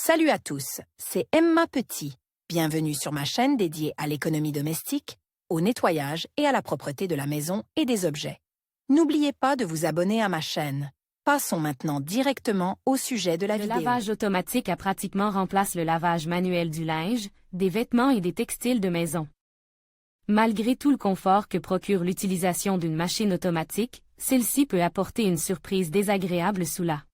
Salut à tous, c'est Emma Petit. Bienvenue sur ma chaîne dédiée à l'économie domestique, au nettoyage et à la propreté de la maison et des objets. N'oubliez pas de vous abonner à ma chaîne. Passons maintenant directement au sujet de la vidéo. Le lavage automatique a pratiquement remplacé le lavage manuel du linge, des vêtements et des textiles de maison. Malgré tout le confort que procure l'utilisation d'une machine automatique, celle-ci peut apporter une surprise désagréable sous la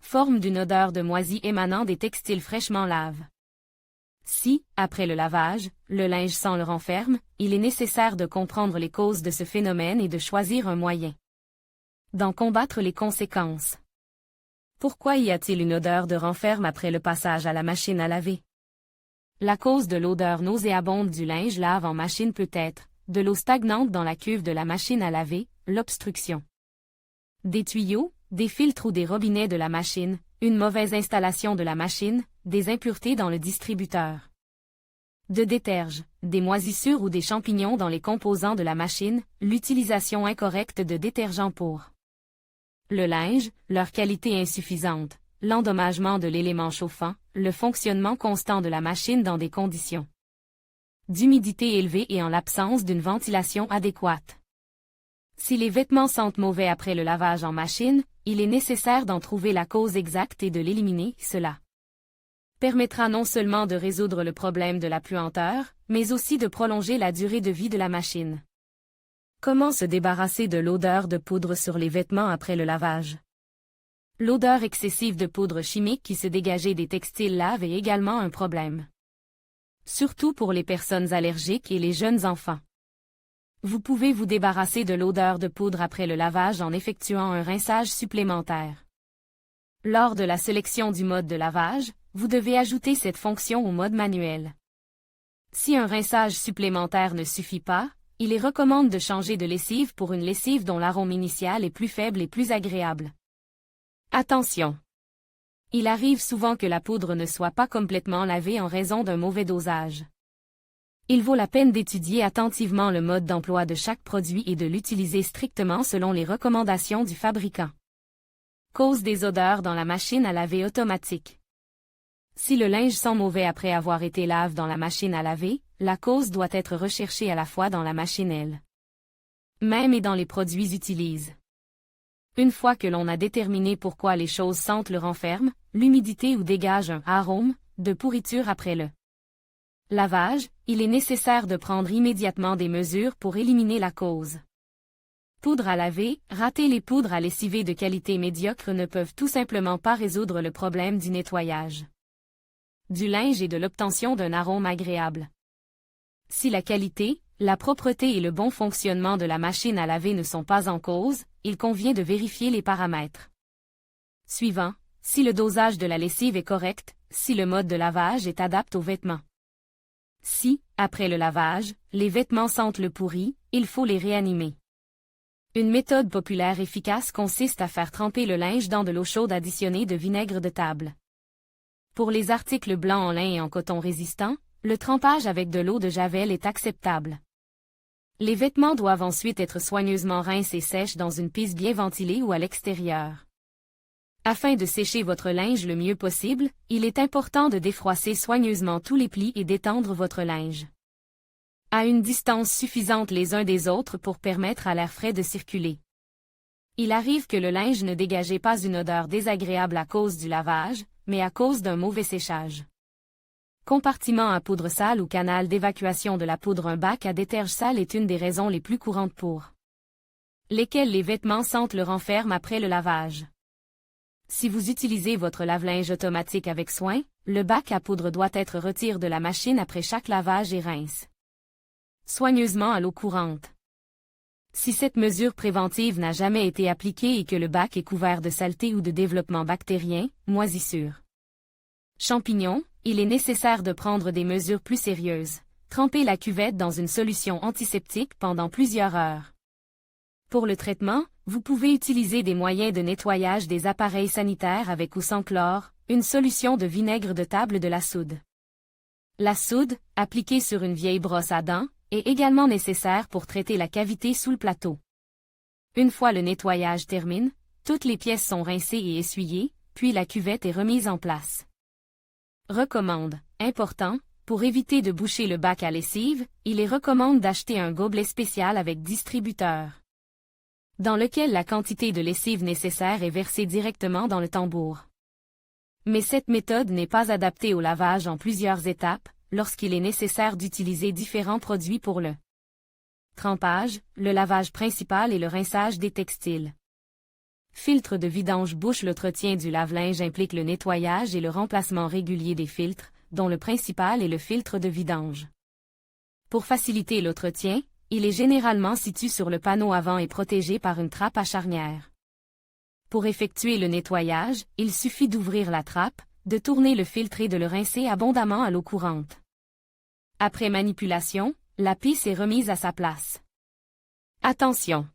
forme d'une odeur de moisi émanant des textiles fraîchement lavés. Si, après le lavage, le linge sent le renferme, il est nécessaire de comprendre les causes de ce phénomène et de choisir un moyen d'en combattre les conséquences. Pourquoi y a-t-il une odeur de renferme après le passage à la machine à laver? La cause de l'odeur nauséabonde du linge lave en machine peut être de l'eau stagnante dans la cuve de la machine à laver, l'obstruction des tuyaux, des filtres ou des robinets de la machine, une mauvaise installation de la machine, des impuretés dans le distributeur de déterge, des moisissures ou des champignons dans les composants de la machine, l'utilisation incorrecte de détergents pour le linge, leur qualité insuffisante, l'endommagement de l'élément chauffant, le fonctionnement constant de la machine dans des conditions d'humidité élevée et en l'absence d'une ventilation adéquate. Si les vêtements sentent mauvais après le lavage en machine, il est nécessaire d'en trouver la cause exacte et de l'éliminer. Cela permettra non seulement de résoudre le problème de la puanteur, mais aussi de prolonger la durée de vie de la machine. Comment se débarrasser de l'odeur de poudre sur les vêtements après le lavage? L'odeur excessive de poudre chimique qui se dégageait des textiles laves est également un problème. Surtout pour les personnes allergiques et les jeunes enfants. Vous pouvez vous débarrasser de l'odeur de poudre après le lavage en effectuant un rinçage supplémentaire. Lors de la sélection du mode de lavage, vous devez ajouter cette fonction au mode manuel. Si un rinçage supplémentaire ne suffit pas, il est recommandé de changer de lessive pour une lessive dont l'arôme initial est plus faible et plus agréable. Attention! Il arrive souvent que la poudre ne soit pas complètement lavée en raison d'un mauvais dosage. Il vaut la peine d'étudier attentivement le mode d'emploi de chaque produit et de l'utiliser strictement selon les recommandations du fabricant. Cause des odeurs dans la machine à laver automatique. Si le linge sent mauvais après avoir été lavé dans la machine à laver, la cause doit être recherchée à la fois dans la machine elle-même et dans les produits utilisés. Une fois que l'on a déterminé pourquoi les choses sentent le renferme, l'humidité ou dégagent un arôme de pourriture après le lavage, il est nécessaire de prendre immédiatement des mesures pour éliminer la cause. Poudre à laver, rater les poudres à lessiver de qualité médiocre ne peuvent tout simplement pas résoudre le problème du nettoyage du linge et de l'obtention d'un arôme agréable. Si la qualité, la propreté et le bon fonctionnement de la machine à laver ne sont pas en cause, il convient de vérifier les paramètres suivants, si le dosage de la lessive est correct, si le mode de lavage est adapté aux vêtements. Si, après le lavage, les vêtements sentent le pourri, il faut les réanimer. Une méthode populaire efficace consiste à faire tremper le linge dans de l'eau chaude additionnée de vinaigre de table. Pour les articles blancs en lin et en coton résistant, le trempage avec de l'eau de javel est acceptable. Les vêtements doivent ensuite être soigneusement rincés et sèches dans une pisse bien ventilée ou à l'extérieur. Afin de sécher votre linge le mieux possible, il est important de défroisser soigneusement tous les plis et d'étendre votre linge à une distance suffisante les uns des autres pour permettre à l'air frais de circuler. Il arrive que le linge ne dégageait pas une odeur désagréable à cause du lavage, mais à cause d'un mauvais séchage. Compartiment à poudre sale ou canal d'évacuation de la poudre. Un bac à déterge sale est une des raisons les plus courantes pour lesquelles les vêtements sentent le renferme après le lavage. Si vous utilisez votre lave-linge automatique avec soin, le bac à poudre doit être retiré de la machine après chaque lavage et rince soigneusement à l'eau courante. Si cette mesure préventive n'a jamais été appliquée et que le bac est couvert de saleté ou de développement bactérien, moisissures, champignons, il est nécessaire de prendre des mesures plus sérieuses. Tremper la cuvette dans une solution antiseptique pendant plusieurs heures. Pour le traitement, vous pouvez utiliser des moyens de nettoyage des appareils sanitaires avec ou sans chlore, une solution de vinaigre de table de la soude. La soude, appliquée sur une vieille brosse à dents, est également nécessaire pour traiter la cavité sous le plateau. Une fois le nettoyage terminé, toutes les pièces sont rincées et essuyées, puis la cuvette est remise en place. Recommande. Important, pour éviter de boucher le bac à lessive, il les recommande d'acheter un gobelet spécial avec distributeur, dans lequel la quantité de lessive nécessaire est versée directement dans le tambour. Mais cette méthode n'est pas adaptée au lavage en plusieurs étapes, lorsqu'il est nécessaire d'utiliser différents produits pour le trempage, le lavage principal et le rinçage des textiles. Filtre de vidange bouche. L'entretien du lave-linge implique le nettoyage et le remplacement régulier des filtres, dont le principal est le filtre de vidange. Pour faciliter l'entretien, il est généralement situé sur le panneau avant et protégé par une trappe à charnière. Pour effectuer le nettoyage, il suffit d'ouvrir la trappe, de tourner le filtre et de le rincer abondamment à l'eau courante. Après manipulation, la pisse est remise à sa place. Attention!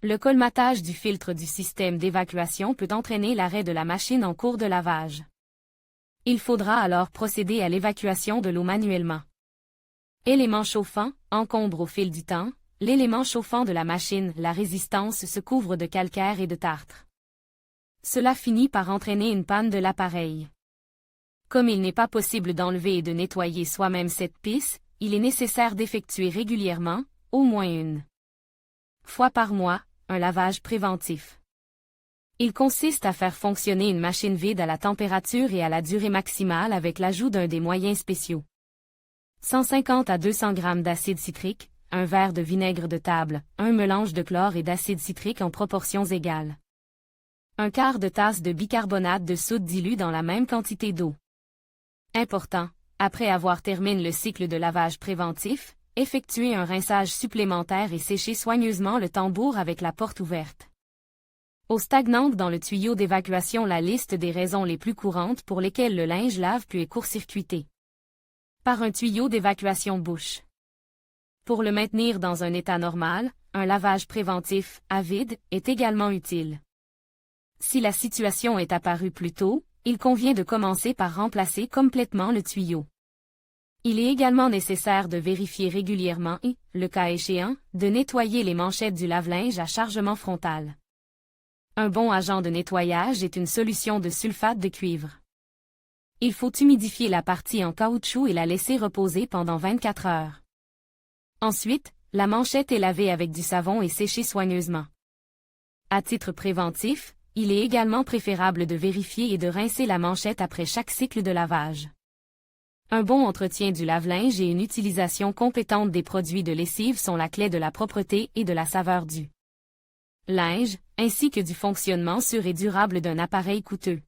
Le colmatage du filtre du système d'évacuation peut entraîner l'arrêt de la machine en cours de lavage. Il faudra alors procéder à l'évacuation de l'eau manuellement. Élément chauffant, encombre au fil du temps. L'élément chauffant de la machine, la résistance, se couvre de calcaire et de tartre. Cela finit par entraîner une panne de l'appareil. Comme il n'est pas possible d'enlever et de nettoyer soi-même cette pisse, il est nécessaire d'effectuer régulièrement, au moins une fois par mois, un lavage préventif. Il consiste à faire fonctionner une machine vide à la température et à la durée maximale avec l'ajout d'un des moyens spéciaux. 150 à 200 g d'acide citrique, un verre de vinaigre de table, un mélange de chlore et d'acide citrique en proportions égales. Un quart de tasse de bicarbonate de soude dilu dans la même quantité d'eau. Important, après avoir terminé le cycle de lavage préventif, effectuez un rinçage supplémentaire et séchez soigneusement le tambour avec la porte ouverte. Eau stagnante dans le tuyau d'évacuation. La liste des raisons les plus courantes pour lesquelles le linge lave puis est court-circuité par un tuyau d'évacuation bouche. Pour le maintenir dans un état normal, un lavage préventif, à vide, est également utile. Si la situation est apparue plus tôt, il convient de commencer par remplacer complètement le tuyau. Il est également nécessaire de vérifier régulièrement et, le cas échéant, de nettoyer les manchettes du lave-linge à chargement frontal. Un bon agent de nettoyage est une solution de sulfate de cuivre. Il faut humidifier la partie en caoutchouc et la laisser reposer pendant 24 heures. Ensuite, la manchette est lavée avec du savon et séchée soigneusement. À titre préventif, il est également préférable de vérifier et de rincer la manchette après chaque cycle de lavage. Un bon entretien du lave-linge et une utilisation compétente des produits de lessive sont la clé de la propreté et de la saveur du linge, ainsi que du fonctionnement sûr et durable d'un appareil coûteux.